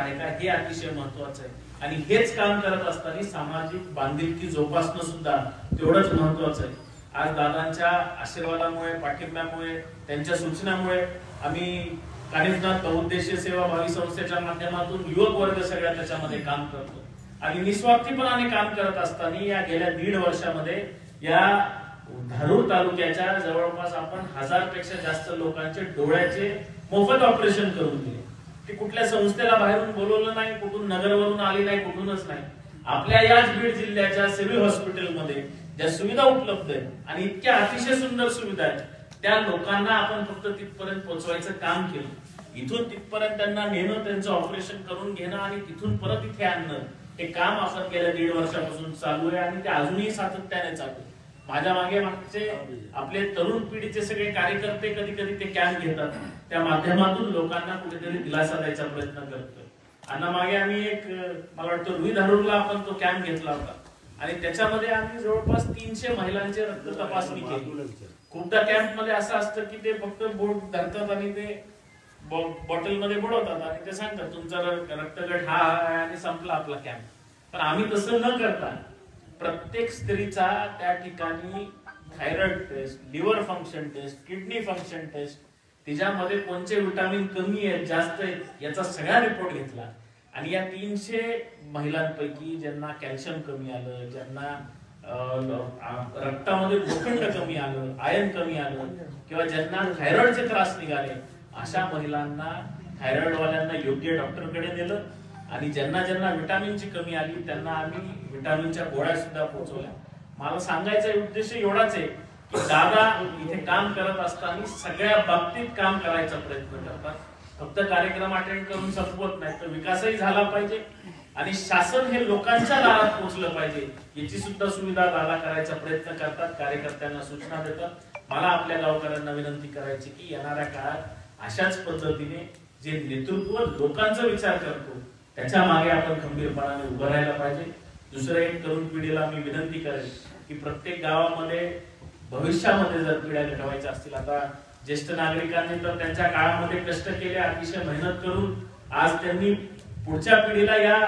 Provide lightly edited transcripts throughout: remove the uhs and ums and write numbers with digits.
आहे का हे अतिशय महत्वाचं आहे। आणि हेच काम करत असताना सामाजिक बांधिलकी जोपासणं सुद्धा तेवढंच महत्वाचं आहे। आज दादांच्या आशीर्वादामुळे, पाठिंब्यामुळे, त्यांच्या सूचनामुळे आम्ही कानिफनाथ बहुउद्देशीय सेवा भावी संस्थेच्या माध्यमातून युवक वर्ग सगळ्या त्याच्यामध्ये काम करतो आणि निस्वार्थीपणाने काम करत असताना या गेल्या 1.5 वर्षामध्ये या धारूर तालुक्याच्या जवळपास आपण 1000 पेक्षा जास्त लोकांचे डोळ्याचे मोफत ऑपरेशन करून दिले। ते कुठल्या संस्थेला बाहेरून बोलवलं नाही, कुठून नगरवरून आली नाही, कुठूनच नाही। आपल्या याच बीड जिल्ह्याच्या सिव्हिल हॉस्पिटलमध्ये ज्या सुविधा उपलब्ध आहेत आणि इतक्या अतिशय सुंदर सुविधा आहेत, त्या लोकांना आपण फक्त तिथपर्यंत पोहोचवायचं काम केलं। इथून तिथपर्यंत त्यांना नेणं, त्यांचं ऑपरेशन करून घेणं आणि तिथून परत इथे आणणं, हे काम आपण गेल्या 1.5 वर्षापासून चालू आहे आणि ते अजूनही सातत्याने चालू आहे। माझ्या मागचे आपले तरुण पिढीचे सगळे कार्यकर्ते कधी कधी ते कॅम्प घेतात, त्या माध्यमातून लोकांना कुठेतरी दिलासा द्यायचा प्रयत्न करतोय। आणि मागे आम्ही एक मला वाटतं रुई धारूरला आपण तो कॅम्प घेतला होता आणि त्याच्यामध्ये आम्ही जवळपास 300 महिलांची रक्त तपासणी केली। खूपदा कॅम्प मध्ये असं असतं की ते फक्त बोट धरतात आणि ते बॉटल मध्ये बुडवतात आणि ते सांगतात तुमचा रक्तगट हा आहे आणि संपला आपला कॅम्प। पण आम्ही तसं न करता प्रत्येक स्त्रीचा त्या ठिकाणी thyroid test, liver function test, kidney function test, तिच्यामध्ये कोणते विटामिन कमी आहेत, जास्त आहेत, याचा सगळा रिपोर्ट घेतला आणि या 300 महिलांपैकी ज्यांना कॅल्शियम कमी आलं, ज्यांना रक्तामध्ये लोखंड कमी आलं, आयर्न कमी आलं किंवा ज्यांना थायरॉइडचे त्रास निघाले, अशा महिलांना, थायरॉइड वाल्यांना योग्य डॉक्टरकडे नेलं आणि ज्यांना ज्यांना विटामिनची कमी आली त्यांना आम्ही विटामिनच्या गोळ्या सुद्धा पोहोचवल्या। मला सांगायचा उद्देश एवढाच आहे की दादा इथे काम करत असताना सगळ्या बाबतीत काम करायचा प्रयत्न करतात। फक्त कार्यक्रम अटेंड करून संपवत नाही, तर विकासही झाला पाहिजे आणि शासन हे लोकांच्या दारात पोहोचलं पाहिजे याची सुद्धा सुविधा दादा करायचा प्रयत्न करतात, कार्यकर्त्यांना सूचना देतात। मला आपल्या गावकऱ्यांना विनंती करायची की येणाऱ्या काळात अशाच पद्धतीने जे नेतृत्व लोकांचा विचार करतो त्याच्या मागे आपण खंबीरपणाने उभं राहायला पाहिजे। दुसरं एक तरुण पिढीला मी विनंती करेन की प्रत्येक गावामध्ये भविष्यामध्ये जर पिढ्या घडवायच्या असतील, आता ज्येष्ठ नागरिकांनी तर त्यांच्या काळामध्ये कष्ट केले, अतिशय मेहनत करून आज त्यांनी पुढच्या पिढीला या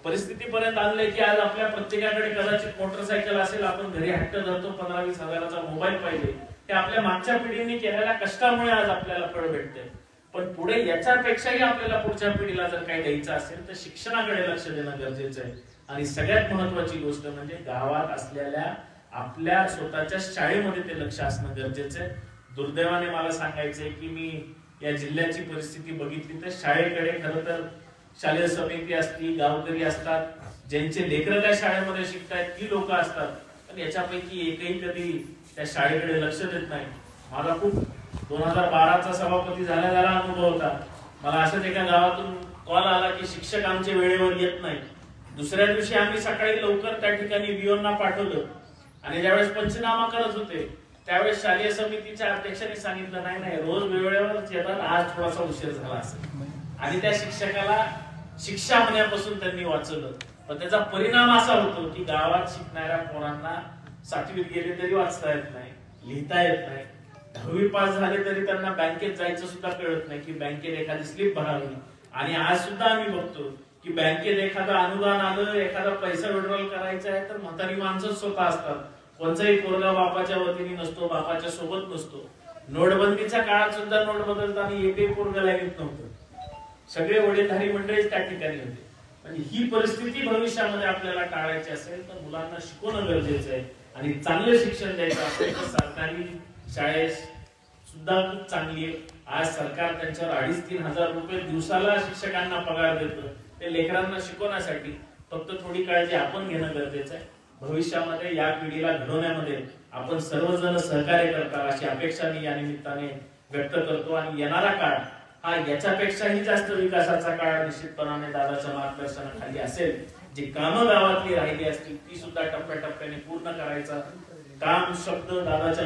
परिस्थितीपर्यंत आणले की आज आपल्या प्रत्येकाकडे कदाचित मोटरसायकल असेल, आपण घरी हट्ट धरतो 15-20 हजाराचा मोबाईल पाहिजे, ते आपल्या मागच्या पिढीने केलेल्या कष्टामुळे आज आपल्याला फळ भेटते। पण पुढे याच्यापेक्षाही आपल्याला पुढच्या पिढीला जर काही द्यायचं असेल तर शिक्षणाकडे लक्ष देणं गरजेचं आहे आणि सगळ्यात महत्वाची गोष्ट म्हणजे गावात असलेल्या आपल्या स्वतःच्या शाळेमध्ये ते लक्ष असणं गरजेचं आहे। दुर्दैवाने मला सांगायचंय की मी या जिल्ह्याची परिस्थिती बघितली तर शाळेकडे खरं तर शालेय समिती असती, गावकरी असतात, ज्यांचे लेकरं त्या शाळेमध्ये शिकतायत ती लोक असतात, पण याच्यापैकी एकही कधी त्या शाळेकडे लक्ष देत नाही। मला खूप 2012चा सभापती झाला अनुभव होता। मला असंच एका गावातून कॉल आला की शिक्षक आमचे वेळेवर येत नाही। दुसऱ्या दिवशी आम्ही सकाळी लवकर त्या ठिकाणी विओंना पाठवलं आणि ज्यावेळेस पंचनामा करत होते त्यावेळेस शालेय समितीच्या अध्यक्षांनी सांगितलं नाही रोज वेळेवरच येतात, आज थोडासा उशीर झाला असेल आणि त्या शिक्षकाला शिक्षा होण्यापासून त्यांनी वाचवलं। पण त्याचा परिणाम असा होतो की गावात शिकणाऱ्या पोरांना 7वीत गेले तरी वाचता येत नाही, लिहिता येत नाही, 10वी पास झाले तरी त्यांना बँकेत जायचं सुद्धा कळत नाही की बँकेत एखादी स्लिप भरावी। आणि आज सुद्धा आम्ही बघतो की बँकेत एखादं अनुदान आलं, एखादा पैसा विड्रॉल करायचा आहे तर म्हातारी माणसं स्वतः असतात, कोणताही पोरगा बापाच्या वतीने नसतो, बापाच्या सोबत नसतो। नोटबंदीच्या काळात सुद्धा नोट बदलताना एकही पोरगा लागत नव्हतं, सगळे वडीलधारी मंडळीच त्या ठिकाणी होते। म्हणजे ही परिस्थिती भविष्यामध्ये आपल्याला टाळायची असेल तर मुलांना शिकवणं गरजेचं आहे आणि चांगलं शिक्षण द्यायचं असेल तर सरकारी शाळेत सुद्धा खूप चांगली आहे। आज सरकार त्यांच्यावर 2,500-3,000 हजार रुपये दिवसाला शिक्षकांना पगार देतं, ते लेकरांना शिकवण्यासाठी। फक्त थोडी काळजी आपण घेणं गरजेचं आहे। भविष्यामध्ये या पिढीला घडवण्यामध्ये आपण सर्वजण सहकार्य करता अशी अपेक्षा मी या निमित्ताने व्यक्त करतो आणि येणारा काळ हा याच्यापेक्षाही जास्त विकासाचा काळ निश्चितपणाने दादाच्या मार्गदर्शनाखाली असेल। जी कामं गावातली राहिली असतील ती सुद्धा टप्प्याटप्प्याने पूर्ण करायचा काम शब्द दादाच्या